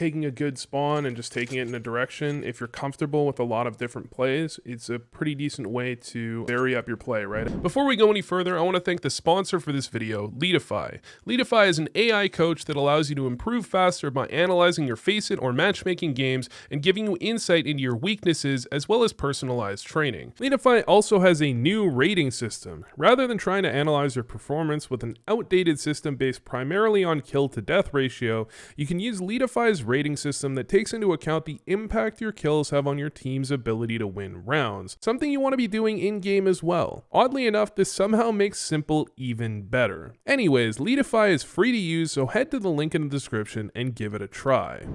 taking a good spawn and just taking it in a direction. If you're comfortable with a lot of different plays, it's a pretty decent way to vary up your play, right? Before we go any further, I want to thank the sponsor for this video, Leadify. Leadify is an AI coach that allows you to improve faster by analyzing your Face It or matchmaking games and giving you insight into your weaknesses as well as personalized training. Leadify also has a new rating system. Rather than trying to analyze your performance with an outdated system based primarily on kill to death ratio, you can use Leadify's rating system that takes into account the impact your kills have on your team's ability to win rounds, something you want to be doing in-game as well. Oddly enough, this somehow makes simple even better. Anyways, Leadify is free to use, so head to the link in the description and give it a try.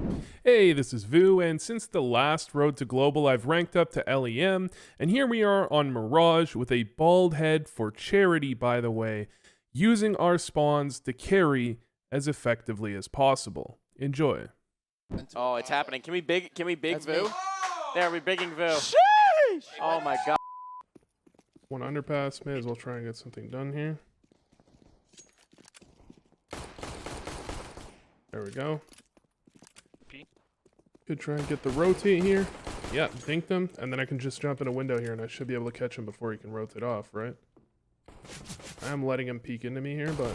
Hey, this is Vu, and since the last Road to Global, I've ranked up to LEM, and here we are on Mirage with a bald head for charity, by the way, using our spawns to carry as effectively as possible. Enjoy. Oh, it's happening. Can we big That's Vu? me. There, we bigging Vu. Sheesh! Oh my god. One underpass, may as well try and get something done here. There we go. Could try and get the rotate here. Yeah, dink them, and then I can just jump in a window here and I should be able to catch him before he can rotate off, right? I am letting him peek into me here, but...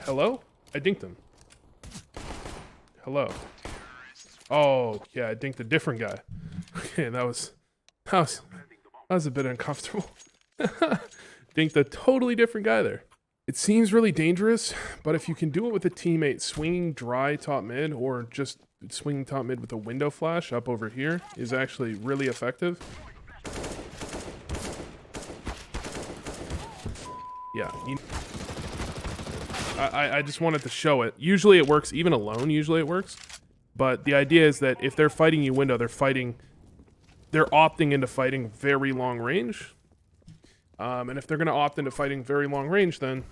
Hello? I dinked him. Hello. Oh, yeah, I dinked a different guy. Okay, that was a bit uncomfortable. Dinked a totally different guy there. It seems really dangerous, but if you can do it with a teammate swinging dry top mid or just swinging top mid with a window flash up over here is actually really effective. Yeah, I just wanted to show it. Usually it works, even alone, usually it works. But the idea is that if they're fighting you window, they're opting into fighting very long range. And if they're going to opt into fighting very long range, then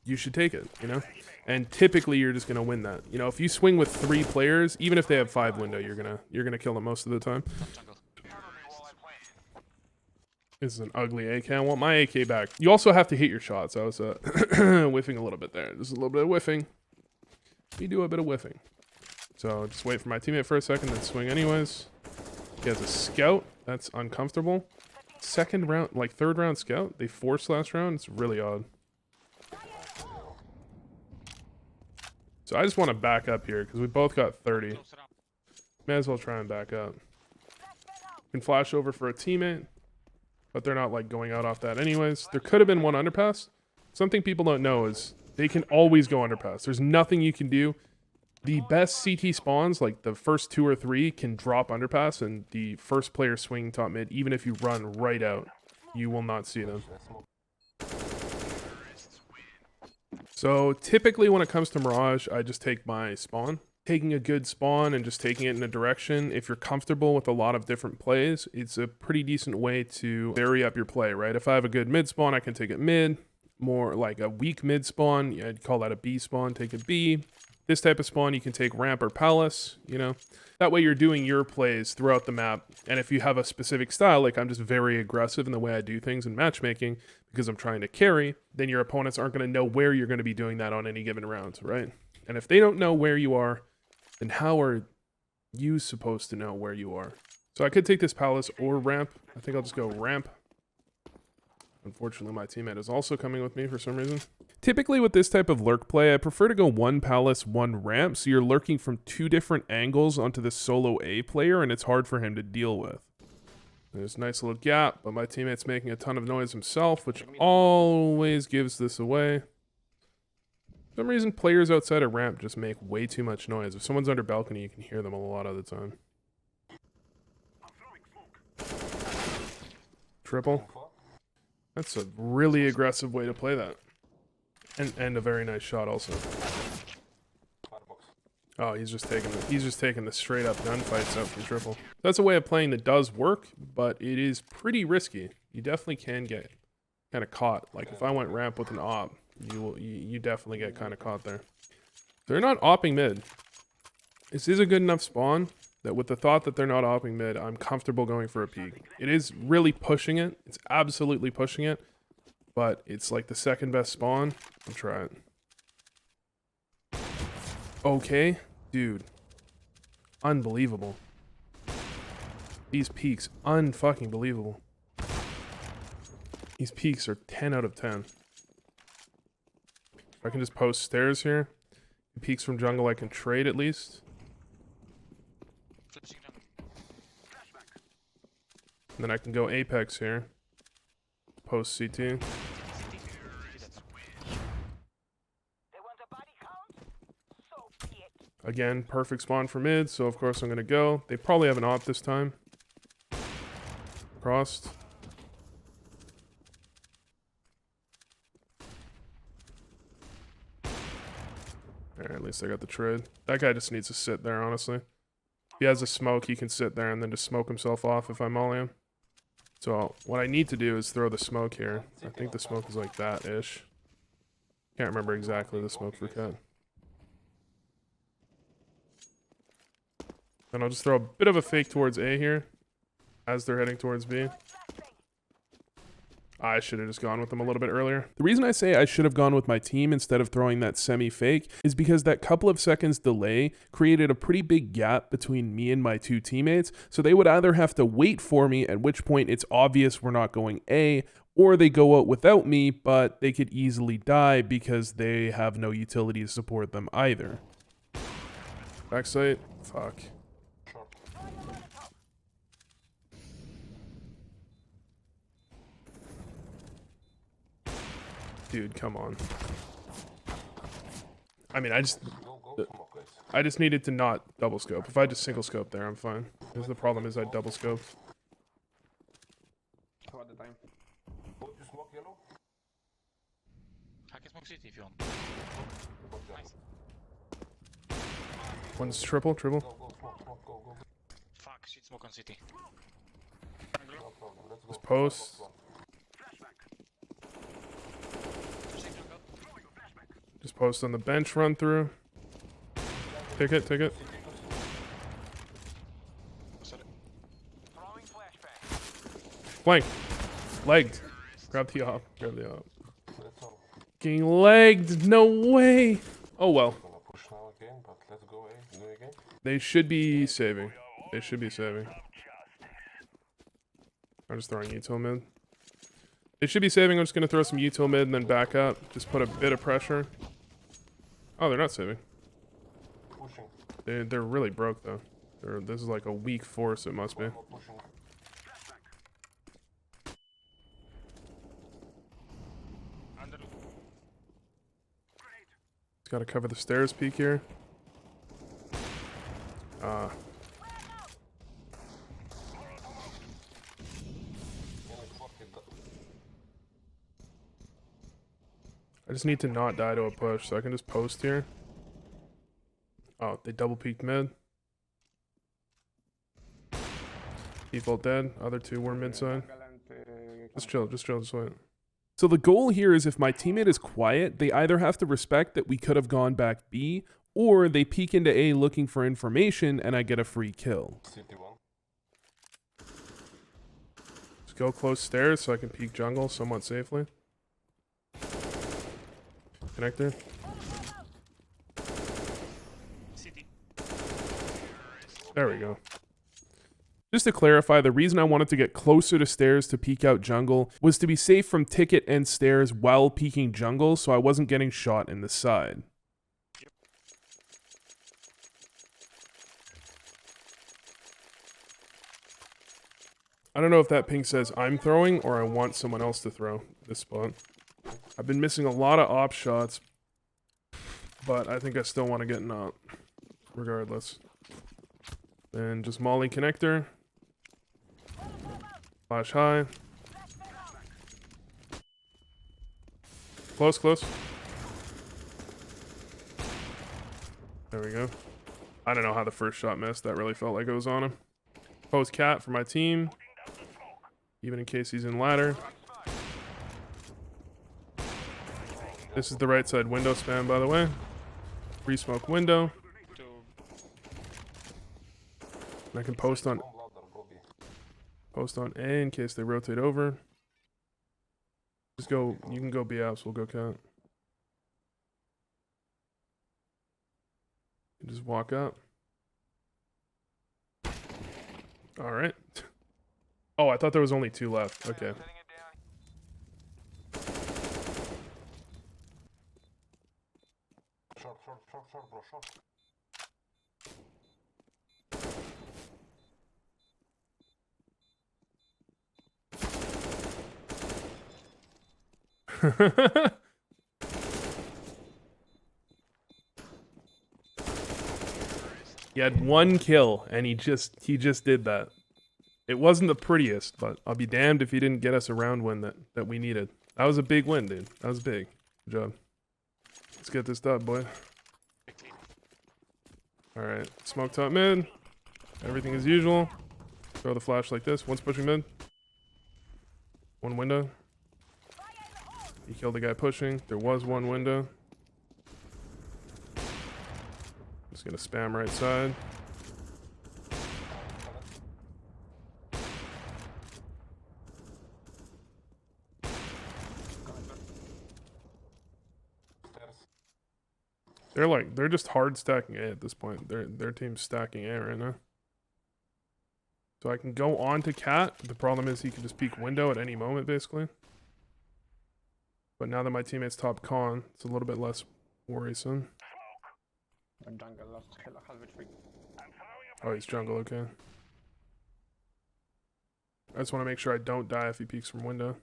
you should take it, you know? And typically you're just going to win that. You know, if you swing with 3 players, even if they have 5 window, you're going to kill them most of the time. This is an ugly AK. I want my AK back. You also have to hit your shots. I was whiffing a little bit there. Just a little bit of whiffing. We do a bit of whiffing. So just wait for my teammate for a second, then swing anyways. He has a scout. That's uncomfortable. Second round, like third round scout. They force last round. It's really odd. So I just want to back up here because we both got 30. May as well try and back up. Can flash over for a teammate, but they're not like going out off that anyways. There could have been one underpass. Something people don't know is they can always go underpass. There's nothing you can do. The best CT spawns, like the first 2 or 3, can drop underpass, and the first player swinging top mid, even if you run right out, you will not see them. So typically when it comes to Mirage, I just take my spawn. Taking a good spawn and just taking it in a direction, if you're comfortable with a lot of different plays, it's a pretty decent way to vary up your play, right? If I have a good mid spawn, I can take it mid. More like a weak mid spawn, yeah, I'd call that a B spawn, take a B. This type of spawn, you can take ramp or palace, you know? That way you're doing your plays throughout the map. And if you have a specific style, like I'm just very aggressive in the way I do things in matchmaking because I'm trying to carry, then your opponents aren't going to know where you're going to be doing that on any given round, right? And if they don't know where you are, then how are you supposed to know where you are? So I could take this palace or ramp. I think I'll just go ramp. Unfortunately, my teammate is also coming with me for some reason. Typically with this type of lurk play, I prefer to go 1 palace, 1 ramp, so you're lurking from 2 different angles onto the solo A player, and it's hard for him to deal with. There's a nice little gap, but my teammate's making a ton of noise himself, which always gives this away. For some reason, players outside of ramp just make way too much noise. If someone's under balcony, you can hear them a lot of the time. Triple. That's a really aggressive way to play that. And a very nice shot also. Oh, he's just taking the straight up gunfights out from triple. That's a way of playing that does work, but it is pretty risky. You definitely can get kind of caught. Like if I went ramp with an op, you definitely get kind of caught there. They're not opping mid. This is a good enough spawn that with the thought that they're not opping mid, I'm comfortable going for a peek. It is really pushing it. It's absolutely pushing it. But it's like the second best spawn. I'll try it. Okay. Dude. Unbelievable. These peaks, unfucking believable. These peaks are 10 out of 10. I can just post stairs here. Peaks from jungle I can trade at least. And then I can go Apex here. Post CT. Again, perfect spawn for mid, so of course I'm gonna go. They probably have an op this time. Crossed. Alright, at least I got the trade. That guy just needs to sit there, honestly. If he has a smoke, he can sit there and then just smoke himself off if I molly him. So what I need to do is throw the smoke here. I think the smoke is like that-ish. Can't remember exactly the smoke for cut. And I'll just throw a bit of a fake towards A here as they're heading towards B. I should have just gone with them a little bit earlier. The reason I say I should have gone with my team instead of throwing that semi-fake is because that couple of seconds delay created a pretty big gap between me and my two teammates. So they would either have to wait for me, at which point it's obvious we're not going A, or they go out without me, but they could easily die because they have no utility to support them either. Backside, fuck. Dude, come on. I mean, I just needed to not double scope. If I just single scope there, I'm fine. Because the problem is I double scope. I can smoke city if you want. One's triple. Fuck, shit, smoke on city. Just post. Just post on the bench, run through. Take it. Flank. Legged. Grab the op. Getting legged. No way. Oh well. They should be saving. I'm just throwing util mid. They should be saving. I'm just going to throw some util mid and then back up. Just put a bit of pressure. Oh, they're not saving. They're really broke, though. This is like a weak force, it must be. Just got to cover the stairs peak here. I just need to not die to a push, so I can just post here. Oh, they double peeked mid. Default dead. Other two were mid side. Just chill, just wait. So the goal here is if my teammate is quiet, they either have to respect that we could have gone back B, or they peek into A looking for information and I get a free kill. Just go close stairs so I can peek jungle somewhat safely. Connector. There we go. Just to clarify, the reason I wanted to get closer to stairs to peek out jungle was to be safe from ticket and stairs while peeking jungle, so I wasn't getting shot in the side. I don't know if that ping says I'm throwing or I want someone else to throw this spot. I've been missing a lot of op shots, but I think I still want to get an op, regardless. Then just molly connector. Flash high. Close. There we go. I don't know how the first shot missed. That really felt like it was on him. Post cat for my team. Even in case he's in ladder. This is the right side window spam, by the way. Free smoke window. And I can post on A in case they rotate over. Just go, you can go B apps, we'll go cat. Just walk up. All right. Oh, I thought there was only 2 left. Okay. Short, bro, short. He had 1 kill, and he just did that. It wasn't the prettiest, but I'll be damned if he didn't get us a round win that we needed. That was a big win, dude. That was big. Good job. Let's get this done, boy. Alright, smoke top mid. Everything as usual. Throw the flash like this. One's pushing mid. 1 window. He killed the guy pushing. There was 1 window. Just gonna spam right side. They're just hard stacking A at this point. Their team's stacking A right now. So I can go on to Cat. The problem is he can just peek window at any moment, basically. But now that my teammate's top con, it's a little bit less worrisome. Oh, he's jungle, okay. I just want to make sure I don't die if he peeks from window.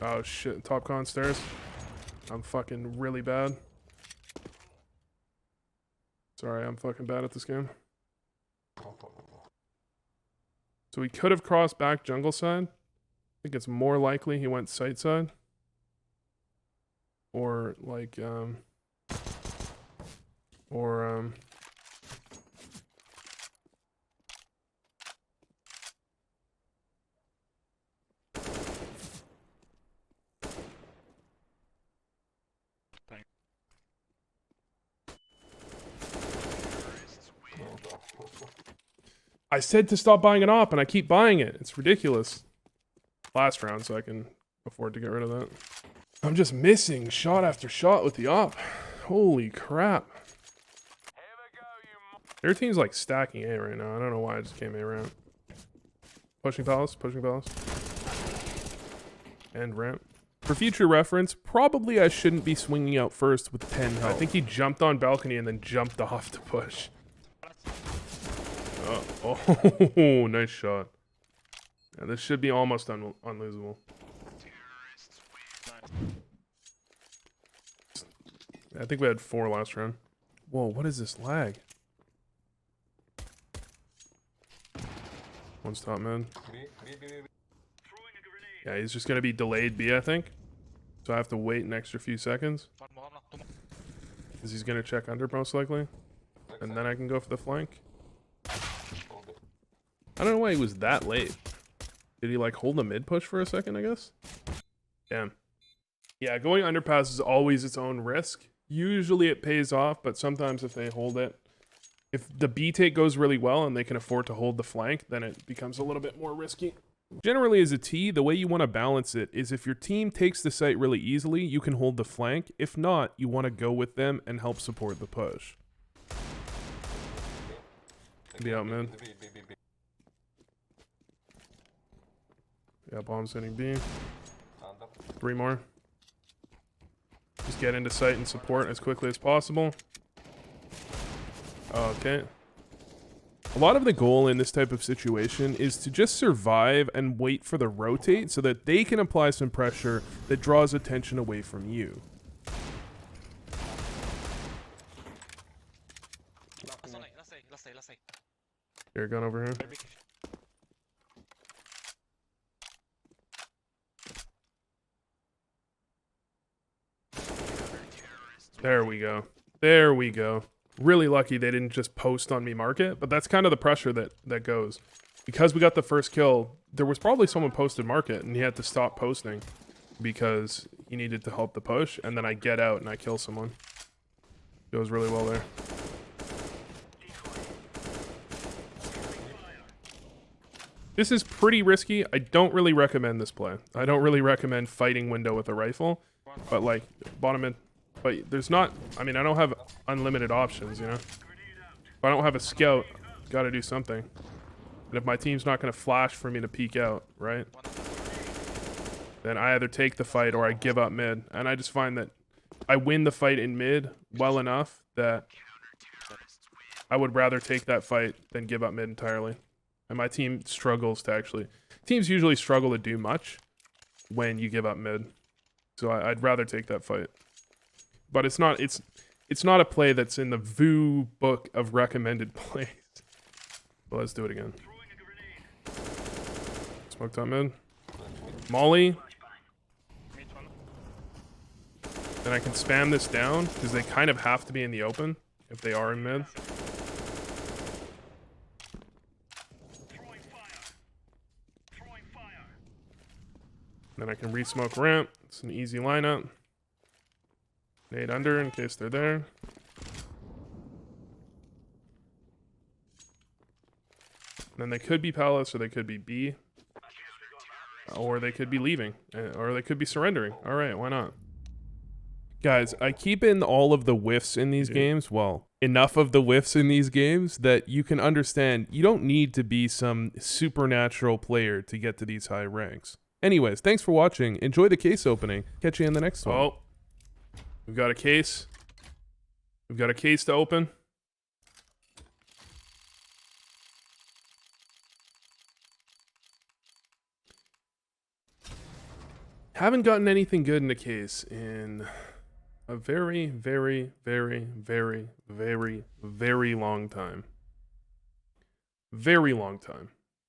Oh shit, top con stairs. I'm fucking really bad. Sorry, I'm fucking bad at this game. So he could have crossed back jungle side. I think it's more likely he went site side. Or like, I said to stop buying it op, and I keep buying it. It's ridiculous. Last round, so I can afford to get rid of that. I'm just missing shot after shot with the op. Holy crap. Their team's like stacking A right now. I don't know why I just came A round. Pushing palace, pushing palace. And ramp. For future reference, probably I shouldn't be swinging out first with 10 health. I think he jumped on balcony and then jumped off to push. Oh, nice shot. Yeah, this should be almost unlosable. I think we had 4 last round. Whoa, what is this lag? One's top mid. Yeah, he's just gonna be delayed B, I think. So I have to wait an extra few seconds. Because he's gonna check under most likely. And then I can go for the flank. I don't know why he was that late. Did he like hold the mid push for a second, I guess? Damn. Yeah, going underpass is always its own risk. Usually it pays off, but sometimes if they hold it, if the B take goes really well and they can afford to hold the flank, then it becomes a little bit more risky. Generally as a T, the way you want to balance it is if your team takes the site really easily, you can hold the flank. If not, you want to go with them and help support the push. Be out, man. Yeah, bomb's hitting B. 3 more. Just get into site and support as quickly as possible. Okay. A lot of the goal in this type of situation is to just survive and wait for the rotate so that they can apply some pressure that draws attention away from you. Here, gun over here. There we go. There we go. Really lucky they didn't just post on me market, but that's kind of the pressure that goes. Because we got the first kill, there was probably someone posted market and he had to stop posting because he needed to help the push, and then I get out and I kill someone. Goes really well there. This is pretty risky. I don't really recommend this play. I don't really recommend fighting window with a rifle, but like bottom mid. But there's not, I mean, I don't have unlimited options, you know? If I don't have a scout, got to do something. And if my team's not going to flash for me to peek out, right? Then I either take the fight or I give up mid. And I just find that I win the fight in mid well enough that I would rather take that fight than give up mid entirely. And my team struggles to actually... Teams usually struggle to do much when you give up mid. So I'd rather take that fight. But it's not a play that's in the VOO book of recommended plays. But let's do it again. Smoke top mid. Molly. Then I can spam this down because they kind of have to be in the open if they are in mid. Then I can re-smoke ramp. It's an easy lineup. Nade under in case they're there. Then they could be Palace or they could be B. Or they could be leaving. Or they could be surrendering. Alright, why not? Guys, I keep in all of the whiffs in these games. Well, enough of the whiffs in these games that you can understand you don't need to be some supernatural player to get to these high ranks. Anyways, thanks for watching. Enjoy the case opening. Catch you in the next one. Oh, we've got a case. We've got a case to open. Haven't gotten anything good in the case in a very, very, very, very, very, very long time. Very long time.